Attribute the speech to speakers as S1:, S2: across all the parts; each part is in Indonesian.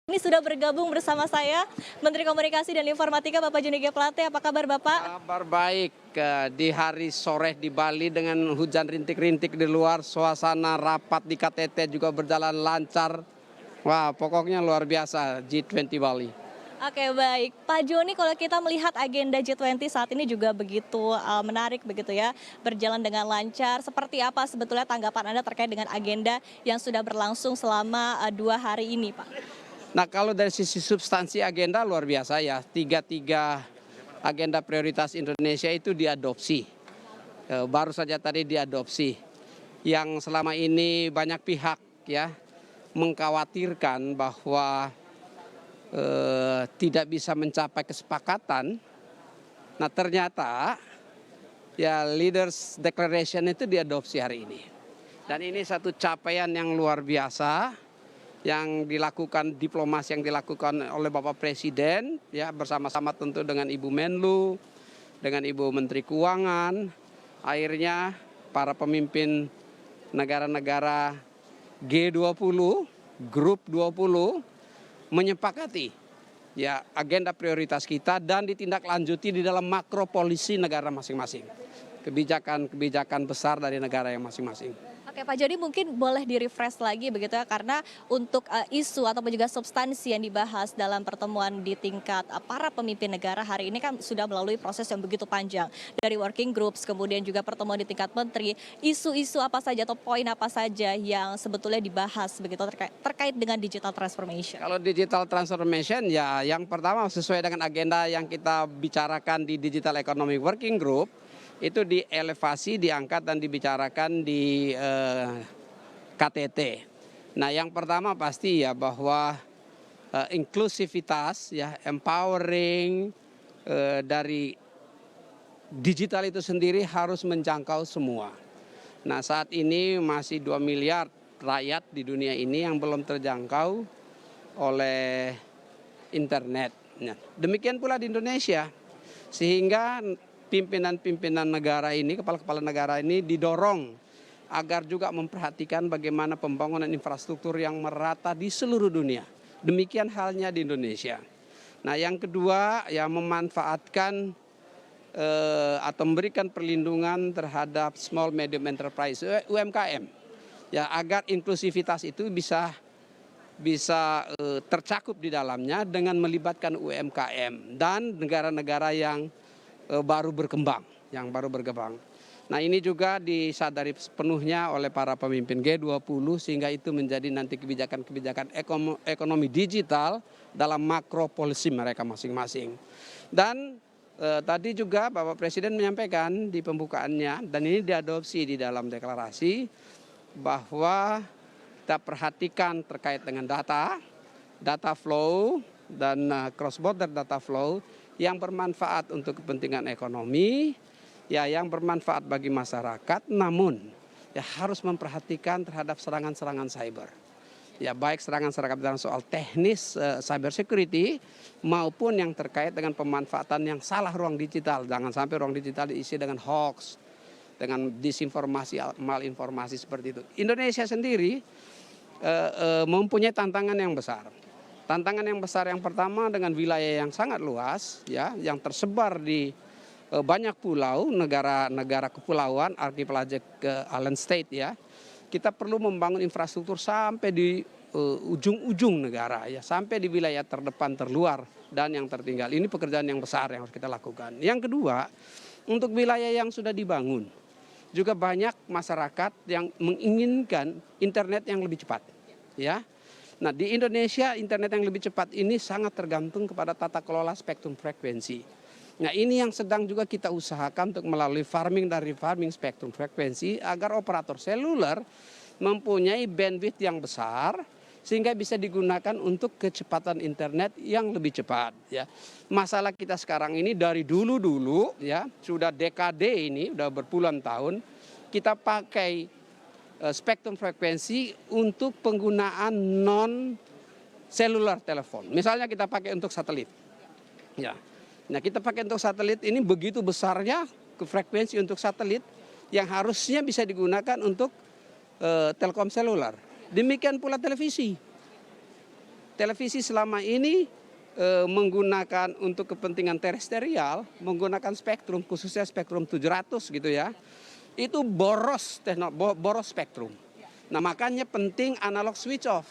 S1: Ini sudah bergabung bersama saya Menteri Komunikasi dan Informatika Bapak Joni G. Plate. Apa kabar Bapak?
S2: Kabar baik di hari sore di Bali dengan hujan rintik-rintik di luar, suasana rapat di KTT juga berjalan lancar. Wah, pokoknya luar biasa G20 Bali.
S1: Oke baik, Pak Joni kalau kita melihat agenda G20 saat ini juga begitu menarik begitu ya, berjalan dengan lancar. Seperti apa sebetulnya tanggapan Anda terkait dengan agenda yang sudah berlangsung selama 2 hari ini Pak?
S2: Nah, kalau dari sisi substansi agenda luar biasa ya, tiga agenda prioritas Indonesia itu diadopsi. Baru saja tadi diadopsi. Yang selama ini banyak pihak ya mengkhawatirkan bahwa tidak bisa mencapai kesepakatan. Nah, ternyata ya Leaders Declaration itu diadopsi hari ini. Dan ini satu capaian yang luar biasa yang dilakukan, diplomasi yang dilakukan oleh Bapak Presiden ya bersama-sama tentu dengan Ibu Menlu, dengan Ibu Menteri Keuangan. Akhirnya para pemimpin negara-negara G20, Grup 20 menyepakati ya agenda prioritas kita dan ditindaklanjuti di dalam makro polisi negara masing-masing. Kebijakan-kebijakan besar dari negara yang masing-masing.
S1: Oke Pak Joni mungkin boleh di-refresh lagi begitu ya karena untuk isu ataupun juga substansi yang dibahas dalam pertemuan di tingkat para pemimpin negara hari ini kan sudah melalui proses yang begitu panjang dari working groups kemudian juga pertemuan di tingkat menteri, isu-isu apa saja atau poin apa saja yang sebetulnya dibahas begitu terkait dengan digital transformation.
S2: Kalau digital transformation ya yang pertama sesuai dengan agenda yang kita bicarakan di Digital Economic Working Group itu dielevasi, diangkat dan dibicarakan di KTT. Nah, yang pertama pasti ya bahwa inklusivitas ya empowering dari digital itu sendiri harus menjangkau semua. Nah, saat ini masih 2 miliar rakyat di dunia ini yang belum terjangkau oleh internet. Nah, demikian pula di Indonesia. Sehingga pimpinan-pimpinan negara ini, kepala-kepala negara ini didorong agar juga memperhatikan bagaimana pembangunan infrastruktur yang merata di seluruh dunia. Demikian halnya di Indonesia. Nah, yang kedua ya memanfaatkan atau memberikan perlindungan terhadap small medium enterprise UMKM. Ya, agar inklusivitas itu bisa tercakup di dalamnya dengan melibatkan UMKM dan negara-negara yang baru berkembang. Nah, ini juga disadari sepenuhnya oleh para pemimpin G20 sehingga itu menjadi nanti kebijakan-kebijakan ekonomi digital dalam makro policy mereka masing-masing. Dan tadi juga Bapak Presiden menyampaikan di pembukaannya dan ini diadopsi di dalam deklarasi bahwa kita perhatikan terkait dengan data flow dan cross border data flow yang bermanfaat untuk kepentingan ekonomi, ya yang bermanfaat bagi masyarakat, namun ya harus memperhatikan terhadap serangan-serangan cyber. Ya baik serangan-serangan dalam soal teknis cyber security maupun yang terkait dengan pemanfaatan yang salah ruang digital. Jangan sampai ruang digital diisi dengan hoax, dengan disinformasi, malinformasi seperti itu. Indonesia sendiri mempunyai tantangan yang besar. Tantangan yang besar yang pertama dengan wilayah yang sangat luas ya yang tersebar di banyak pulau, negara kepulauan, archipelagic island state ya. Kita perlu membangun infrastruktur sampai di ujung-ujung negara ya, sampai di wilayah terdepan, terluar dan yang tertinggal. Ini pekerjaan yang besar yang harus kita lakukan. Yang kedua, untuk wilayah yang sudah dibangun juga banyak masyarakat yang menginginkan internet yang lebih cepat ya. Nah, di Indonesia internet yang lebih cepat ini sangat tergantung kepada tata kelola spektrum frekuensi. Nah, ini yang sedang juga kita usahakan untuk melalui farming dan refarming spektrum frekuensi agar operator seluler mempunyai bandwidth yang besar sehingga bisa digunakan untuk kecepatan internet yang lebih cepat ya. Masalah kita sekarang ini dari dulu ya, sudah dekade ini, sudah berpuluhan tahun kita pakai spektrum frekuensi untuk penggunaan non seluler telepon. Misalnya kita pakai untuk satelit. Ya. Nah, kita pakai untuk satelit ini begitu besarnya ke frekuensi untuk satelit yang harusnya bisa digunakan untuk telkom seluler. Demikian pula televisi. televisi selama ini menggunakan untuk kepentingan terestrial, menggunakan spektrum, khususnya spektrum 700 gitu ya, itu boros spektrum. Nah makanya penting analog switch off.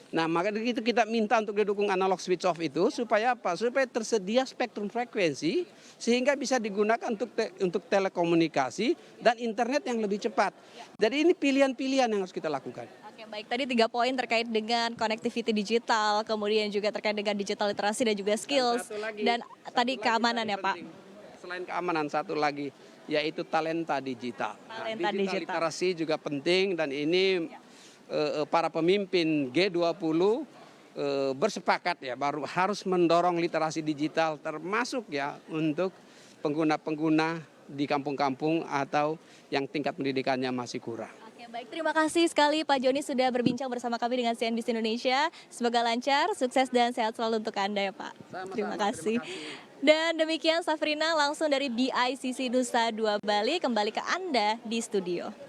S2: Nah maka itu kita minta untuk didukung analog switch off itu supaya apa? Supaya tersedia spektrum frekuensi sehingga bisa digunakan untuk telekomunikasi dan internet yang lebih cepat. Jadi ini pilihan-pilihan yang harus kita lakukan.
S1: Oke, baik. Tadi 3 poin terkait dengan connectivity digital, kemudian juga terkait dengan digital literasi dan juga skills, dan tadi keamanan ya Pak.
S2: Selain keamanan satu lagi yaitu talenta digital.
S1: Talenta
S2: Digital
S1: digital.
S2: literasi juga penting dan ini para pemimpin G20 bersepakat ya baru harus mendorong literasi digital termasuk ya untuk pengguna-pengguna di kampung-kampung atau yang tingkat pendidikannya masih kurang.
S1: Oke, baik. Terima kasih sekali Pak Joni sudah berbincang bersama kami dengan CNBC Indonesia. Semoga lancar, sukses dan sehat selalu untuk Anda ya Pak.
S2: Sama-sama,
S1: Terima kasih.
S2: terima kasih.
S1: Dan demikian Safrina langsung dari BICC Nusa Dua Bali kembali ke Anda di studio.